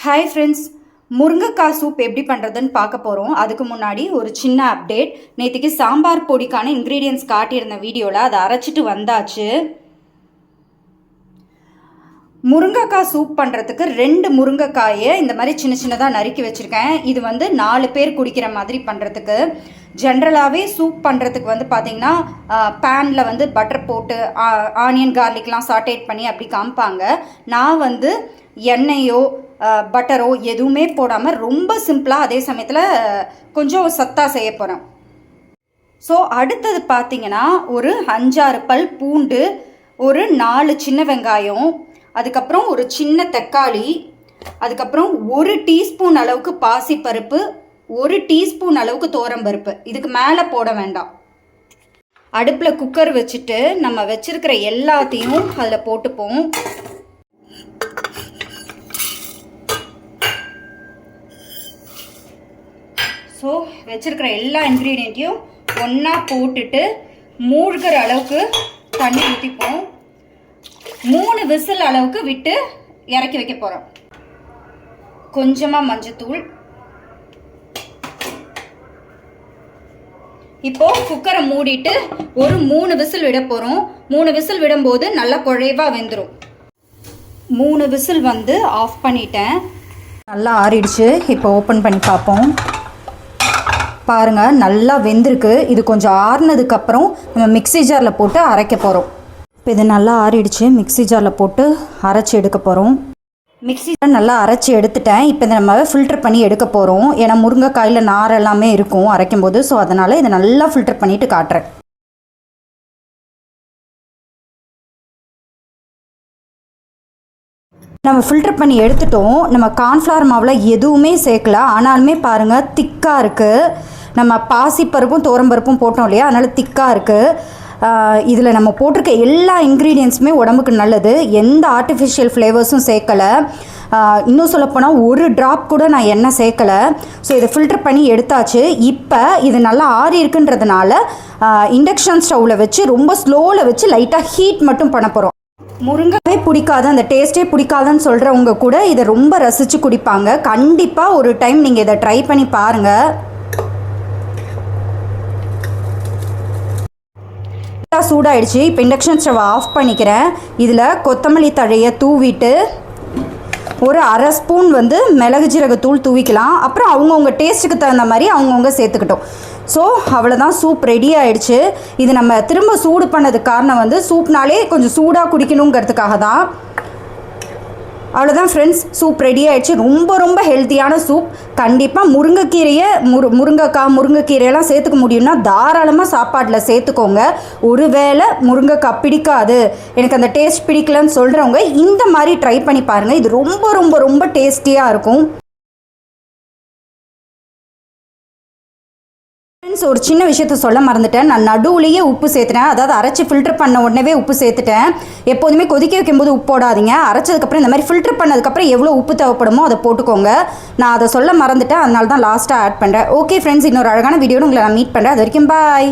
Hi friends, முருங்கைக்காய் soup எப்படி பண்ணுறதுன்னு பார்க்க போகிறோம். அதுக்கு முன்னாடி ஒரு சின்ன அப்டேட். நேற்றுக்கு சாம்பார் பொடிக்கான இன்க்ரீடியன்ட்ஸ் காட்டியிருந்த வீடியோவில் அதை அரைச்சிட்டு வந்தாச்சு. முருங்கைக்காய் சூப் பண்ணுறதுக்கு 2 முருங்கைக்காயை இந்த மாதிரி சின்ன சின்னதாக நறுக்கி வச்சுருக்கேன். இது 4 பேர் குடிக்கிற மாதிரி பண்ணுறதுக்கு. ஜென்ரலாகவே சூப் பண்ணுறதுக்கு பார்த்திங்கன்னா பேனில் பட்டர் போட்டு ஆனியன் கார்லிக்லாம் சாட்டேட் பண்ணி அப்படி காமிப்பாங்க. நான் எண்ணெயோ பட்டரோ எதுவுமே போடாமல் ரொம்ப சிம்பிளாக அதே சமயத்தில் கொஞ்சம் சத்தாக செய்ய போகிறேன். ஸோ அடுத்தது பார்த்திங்கன்னா ஒரு 5-6 பல் பூண்டு, ஒரு 4 சின்ன வெங்காயம், அதுக்கப்புறம் ஒரு சின்ன தக்காளி, அதுக்கப்புறம் 1 டீஸ்பூன் அளவுக்கு பாசிப்பருப்பு, 1 டீஸ்பூன் அளவுக்கு துவரம்பருப்பு. இதுக்கு மேலே போட வேண்டாம். அடுப்பில் குக்கர் வச்சுட்டு நம்ம வச்சுருக்கிற எல்லாத்தையும் அதில் போட்டுப்போம். ஸோ வச்சுருக்கிற எல்லா இன்க்ரீடியண்ட்டையும் ஒன்றா போட்டுட்டு மூழ்கிற அளவுக்கு தண்ணி ஊற்றிப்போம். 3 விசில் அளவுக்கு விட்டு இறக்கி வைக்க போகிறோம். கொஞ்சமாக மஞ்சத்தூள். இப்போது குக்கரை மூடிட்டு ஒரு 3 விசில் விட போகிறோம். 3 விசில் விடும்போது நல்லா குழைவாக வெந்துடும். 3 விசில் ஆஃப் பண்ணிட்டேன். நல்லா ஆறிடுச்சு. இப்போ ஓப்பன் பண்ணி பார்ப்போம். பாருங்கள், நல்லா வெந்திருக்கு. இது கொஞ்சம் ஆறுனதுக்கப்புறம் நம்ம மிக்ஸி ஜாரில் போட்டு அரைக்க போகிறோம். இப்போ இது நல்லா ஆறிடுச்சு. மிக்ஸி ஜாரில் போட்டு அரைச்சி எடுக்க போகிறோம். மிக்ஸி ஜார் நல்லா அரைச்சி எடுத்துட்டேன். இப்போ இதை நம்ம ஃபில்டர் பண்ணி எடுக்க போகிறோம். ஏன்னா முருங்கைக்காயில் நார் எல்லாமே இருக்கும் அரைக்கும் போது. ஸோ அதனால் இதை நல்லா ஃபில்டர் பண்ணிவிட்டு காட்டுறேன். நம்ம ஃபில்டர் பண்ணி எடுத்துட்டோம். நம்ம கார்ன்ஃப்ளவர் மாவில் எதுவுமே சேர்க்கல. ஆனாலுமே பாருங்கள் திக்காக இருக்குது. நம்ம பாசிப்பருப்பும் துவரம்பருப்பும் போட்டோம் இல்லையா, அதனால் திக்காக இருக்குது. இதில் நம்ம போட்டிருக்க எல்லா இன்க்ரீடியன்ட்ஸுமே உடம்புக்கு நல்லது. எந்த ஆர்டிஃபிஷியல் ஃப்ளேவர்ஸும் சேர்க்கலை. இன்னும் சொல்லப்போனால் ஒரு ட்ராப் கூட நான் எண்ணெய் சேர்க்கலை. ஸோ இதை ஃபில்டர் பண்ணி எடுத்தாச்சு. இப்போ இது நல்லா ஆறி இருக்குன்றதுனால இண்டக்ஷன் ஸ்டவ்வில் வச்சு ரொம்ப ஸ்லோவில் வச்சு லைட்டாக ஹீட் மட்டும் பண்ண போகிறோம். முருங்கைக்காயே பிடிக்காது, அந்த டேஸ்ட்டே பிடிக்காதுன்னு சொல்கிறவங்க கூட இதை ரொம்ப ரசித்து குடிப்பாங்க. கண்டிப்பாக ஒரு டைம் நீங்கள் இதை ட்ரை பண்ணி பாருங்கள். சூடாயிடுச்சு. இப்போ இண்டக்ஷன் ஸ்டவ் ஆஃப் பண்ணிக்கிறேன். இதில் கொத்தமல்லி தழையை தூவிட்டு ஒரு 1/2 ஸ்பூன் மிளகு ஜீரகத்தூள் தூவிக்கலாம். அப்புறம் அவங்கவுங்க டேஸ்ட்டுக்கு தகுந்த மாதிரி அவங்கவுங்க சேர்த்துக்கிட்டோம். ஸோ அவ்வளோதான், சூப் ரெடி ஆகிடுச்சு. இது நம்ம திரும்ப சூடு பண்ணதுக்கு காரணம் சூப்னாலே கொஞ்சம் சூடாக குடிக்கணுங்கிறதுக்காக தான். அவ்வளோதான் ஃப்ரெண்ட்ஸ், சூப் ரெடி ஆகிடுச்சு. ரொம்ப ரொம்ப ஹெல்த்தியான சூப். கண்டிப்பாக முருங்கைக்கீரையெல்லாம் சேர்த்துக்க முடியும்னா தாராளமாக சாப்பாட்டில் சேர்த்துக்கோங்க. ஒருவேளை முருங்கைக்காய் பிடிக்காது, எனக்கு அந்த டேஸ்ட் பிடிக்கலன்னு சொல்கிறவங்க இந்த மாதிரி ட்ரை பண்ணி பாருங்கள். இது ரொம்ப ரொம்ப ரொம்ப டேஸ்டியாக இருக்கும். ஒரு சின்ன விஷயத்த சொல்ல மறந்துட்டேன். நான் நடுவுலையே உப்பு சேர்த்துட்டேன். அதாவது அரைச்சி ஃபில்டர் பண்ண உடனே உப்பு சேர்த்துட்டேன். எப்போதுமே கொதிக்க வைக்கும்போது உப்பு போடாதீங்க. அரைச்சதுக்கப்புறம் இந்த மாதிரி ஃபில்டர் பண்ணதுக்கப்புறம் எவ்வளோ உப்பு தேவைப்படுமோ அதை போட்டுக்கோங்க. நான் அதை சொல்ல மறந்துட்டேன், அதனால தான் லாஸ்ட்டாக ஆட் பண்ணுறேன். ஓகே ஃப்ரெண்ட்ஸ், இன்னொரு அழகான வீடியோன்னு உங்களை நான் மீட் பண்ணுறேன். அது வரைக்கும் பாய்.